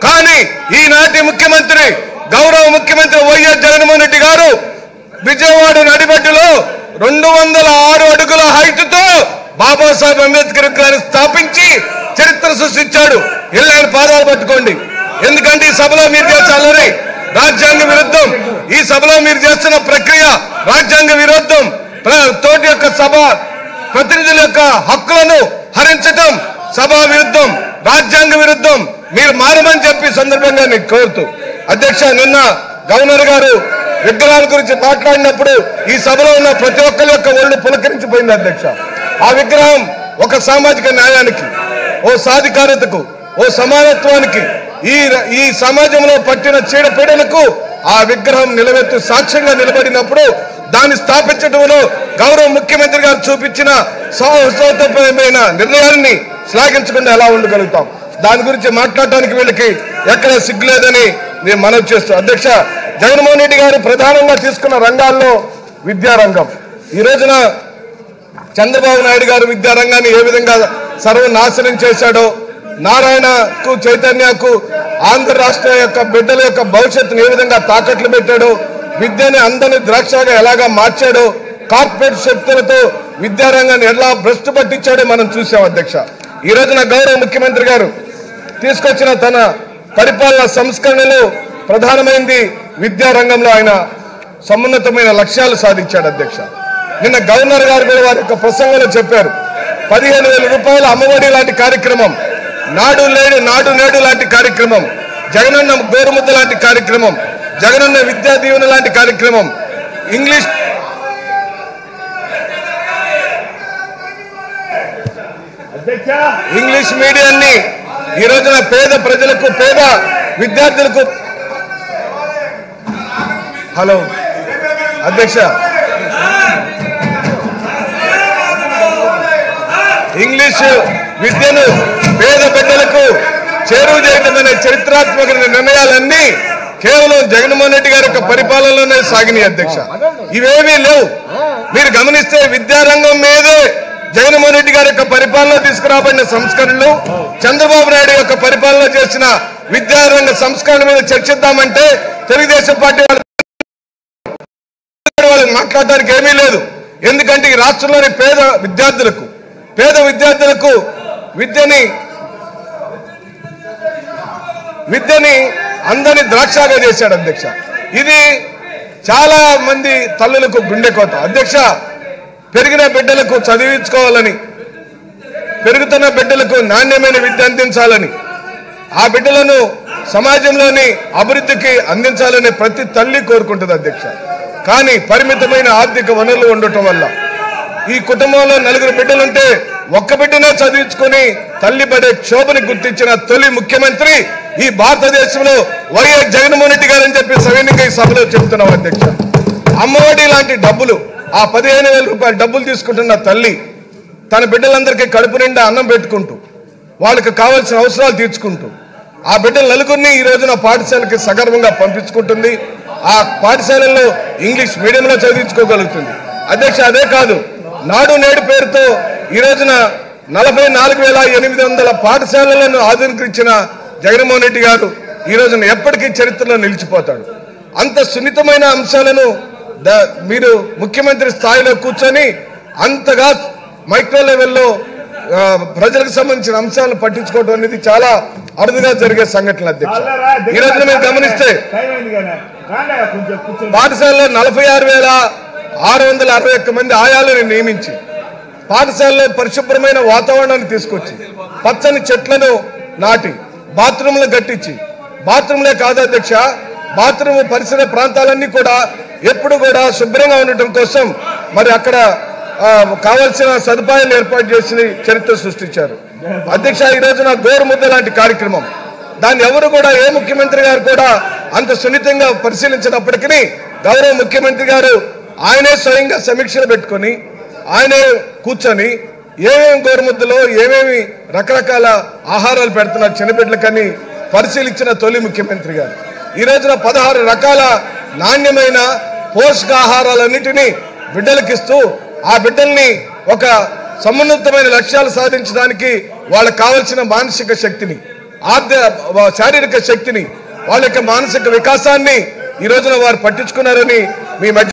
కానీ ఈనాటి ముఖ్యమంత్రి గౌరవ ముఖ్యమంత్రి వైఎస్ జగన్మోహన్ రెడ్డి గారు విజయవాడ నడిబడ్డులో 206 అడుగుల హైట్ తో బాబాసాహెబ్ అంబేద్కర్ గారిని స్థాపించి చరిత్ర సృష్టించాడు. ఎల్లాయన పాదాలు పట్టుకోండి. ఎందుకంటే ఈ సభలో మీరు చేసే అల్లరి రాజ్యాంగ విరుద్ధం. ఈ సభలో మీరు చేస్తున్న ప్రక్రియ రాజ్యాంగ విరుద్ధం. తోటి యొక్క సభ ప్రతినిధుల యొక్క హక్కులను హరించటం సభా విరుద్ధం, రాజ్యాంగ విరుద్ధం. మీరు మారమని చెప్పి సందర్భంగా నేను కోరుతూ అధ్యక్ష, నిన్న గవర్నర్ గారు విగ్రహాల గురించి మాట్లాడినప్పుడు ఈ సభలో ఉన్న ప్రతి ఒక్కరి యొక్క ఒళ్ళు పులకరించిపోయింది అధ్యక్ష. ఆ విగ్రహం ఒక సామాజిక న్యాయానికి, ఓ సాధికారతకు, ఓ సమానత్వానికి, ఈ సమాజంలో పట్టిన చీడపీడలకు ఆ విగ్రహం నిలబెత్తు సాక్ష్యంగా నిలబడినప్పుడు దాన్ని స్థాపించడంలో గౌరవ ముఖ్యమంత్రి గారు చూపించిన సాహసోపేతమైన నిర్ణయాన్ని శ్లాఘించకుండా ఎలా ఉండగలుగుతాం? దాని గురించి మాట్లాడటానికి వీళ్ళకి ఎక్కడ సిగ్గులేదని నేను మనవి చేస్తూ అధ్యక్ష, జగన్మోహన్ రెడ్డి గారు ప్రధానంగా తీసుకున్న రంగాల్లో విద్యారంగం. ఈ రోజున చంద్రబాబు నాయుడు గారు విద్యారంగాన్ని ఏ విధంగా సర్వనాశనం చేశాడో, నారాయణకు చైతన్యకు ఆంధ్ర రాష్ట్ర యొక్క బిడ్డల యొక్క భవిష్యత్తును ఏ విధంగా తాకట్లు పెట్టాడో, విద్యని అందరినీ ద్రాక్షగా ఎలాగా మార్చాడో, కార్పొరేట్ శక్తులతో విద్యారంగాన్ని ఎలా భ్రష్టు పట్టించాడో మనం చూసాం అధ్యక్ష. ఈ రోజున గౌరవ ముఖ్యమంత్రి గారు తీసుకొచ్చిన తన పరిపాలన సంస్కరణలో ప్రధానమైంది విద్యారంగంలో ఆయన సమున్నతమైన లక్ష్యాలు సాధించాడు అధ్యక్ష. నిన్న గవర్నర్ గారు కూడా వారి యొక్క ప్రసంగంలో చెప్పారు, 15,000 రూపాయల అమ్మఒడి లాంటి కార్యక్రమం, నాడు నేడు లాంటి కార్యక్రమం, జగనన్న గోరుముద్ద లాంటి కార్యక్రమం, జగనన్న విద్యా దీవెన లాంటి కార్యక్రమం, ఇంగ్లీష్ మీడియాన్ని ఈ రోజున పేద ప్రజలకు, పేద విద్యార్థులకు. హలో అధ్యక్ష, ఇంగ్లీష్ విద్యను పేద బిడ్డలకు చేరువ చేయడం అనే చరిత్రాత్మక నిర్ణయాలన్నీ కేవలం జగన్మోహన్ రెడ్డి గారి యొక్క పరిపాలనలోనే సాగినాయి అధ్యక్ష. ఇవేమీ లేవు. మీరు గమనిస్తే విద్యారంగం మీదే జగన్మోహన్ రెడ్డి గారి యొక్క పరిపాలన తీసుకురాబడిన సంస్కరణలు, చంద్రబాబు నాయుడు యొక్క పరిపాలన చేసిన విద్యారంగ సంస్కరణ మీద చర్చిద్దామంటే తెలుగుదేశం పార్టీ వాళ్ళకి మాట్లాడడానికి ఏమీ లేదు. ఎందుకంటే ఈ రాష్ట్రంలోని పేద విద్యార్థులకు విద్యని అందరినీ ద్రాక్షగా చేశాడు అధ్యక్ష. ఇది చాలా మంది తల్లులకు గుండెకోత అధ్యక్ష. పెరిగిన బిడ్డలకు చదివించుకోవాలని, పెరుగుతున్న బిడ్డలకు నాణ్యమైన విద్య అందించాలని, ఆ బిడ్డలను సమాజంలోని అభివృద్ధికి అందించాలని ప్రతి తల్లి కోరుకుంటుంది అధ్యక్ష. కానీ పరిమితమైన ఆర్థిక వనరులు ఉండటం వల్ల ఈ కుటుంబంలో 4 బిడ్డలుంటే ఒక్క బిడ్డనే చదివించుకొని తల్లి పడే క్షోభని గుర్తించిన తొలి ముఖ్యమంత్రి ఈ భారతదేశంలో వైఎస్ జగన్మోహన్ రెడ్డి గారు అని చెప్పి సవినీయంగా ఈ సభలో చెబుతున్నాం అధ్యక్ష. అమ్మఒడి లాంటి డబ్బులు, ఆ 15,000 రూపాయల డబ్బులు తీసుకుంటున్న తల్లి తన బిడ్డలందరికీ కడుపు నిండా అన్నం పెట్టుకుంటూ, వాళ్ళకి కావాల్సిన అవసరాలు తీర్చుకుంటూ, ఆ బిడ్డల నలుగురిని ఈ రోజున పాఠశాలకి సగర్వంగా పంపించుకుంటుంది. ఆ పాఠశాలల్లో ఇంగ్లీష్ మీడియంలో చదివించుకోగలుగుతుంది అధ్యక్ష. అదే కాదు, నాడు నేడు పేరుతో ఈ రోజున 44,800 పాఠశాలలను ఆధునీకరించిన జగన్మోహన్ రెడ్డి గారు ఈ రోజున ఎప్పటికీ చరిత్రలో నిలిచిపోతాడు. అంత సున్నితమైన అంశాలను మీరు ముఖ్యమంత్రి స్థాయిలో కూర్చొని అంతగా మైక్రో లెవెల్లో ప్రజలకు సంబంధించిన అంశాలను పట్టించుకోవడం అనేది చాలా అరుదుగా జరిగే సంఘటనలు అధ్యక్ష. ఈ రోజున మీరు గమనిస్తే పాఠశాలలో 46,661 మంది ఆయాలను నియమించి, పాఠశాలలో పరిశుభ్రమైన వాతావరణాన్ని తీసుకొచ్చి, పచ్చని చెట్లను నాటి, బాత్రూంలు కట్టించి, బాత్రూంలే కాదు అధ్యక్ష, బాత్రూమ్ పరిసర ప్రాంతాలన్నీ కూడా ఎప్పుడు కూడా శుభ్రంగా ఉండటం కోసం మరి అక్కడ కావాల్సిన సదుపాయాలు ఏర్పాటు చేసి చరిత్ర సృష్టించారు అధ్యక్ష. ఈ రోజున గోరుముద్ద లాంటి కార్యక్రమం, దాన్ని ఎవరు కూడా, ఏ ముఖ్యమంత్రి గారు కూడా అంత సున్నితంగా పరిశీలించినప్పటికీ గౌరవ ముఖ్యమంత్రి గారు ఆయనే స్వయంగా సమీక్షలు పెట్టుకొని, ఆయనే కూర్చొని ఏమేమి గోరుముద్దలో ఏమేమి రకరకాల ఆహారాలు పెడుతున్నారు చిన్నబిడ్డలకని పరిశీలించిన తొలి ముఖ్యమంత్రి గారు. ఈ రోజున 16 రకాల నాణ్యమైన పోషకాహారాలన్నింటినీ బిడ్డలకిస్తూ, ఆ బిడ్డల్ని ఒక సమున్నతమైన లక్ష్యాలు సాధించడానికి వాళ్ళకు కావాల్సిన మానసిక శక్తిని, శారీరక శక్తిని, వాళ్ళ యొక్క మానసిక వికాసాన్ని ఈ రోజున వారు పట్టించుకున్నారని మీ మధ్య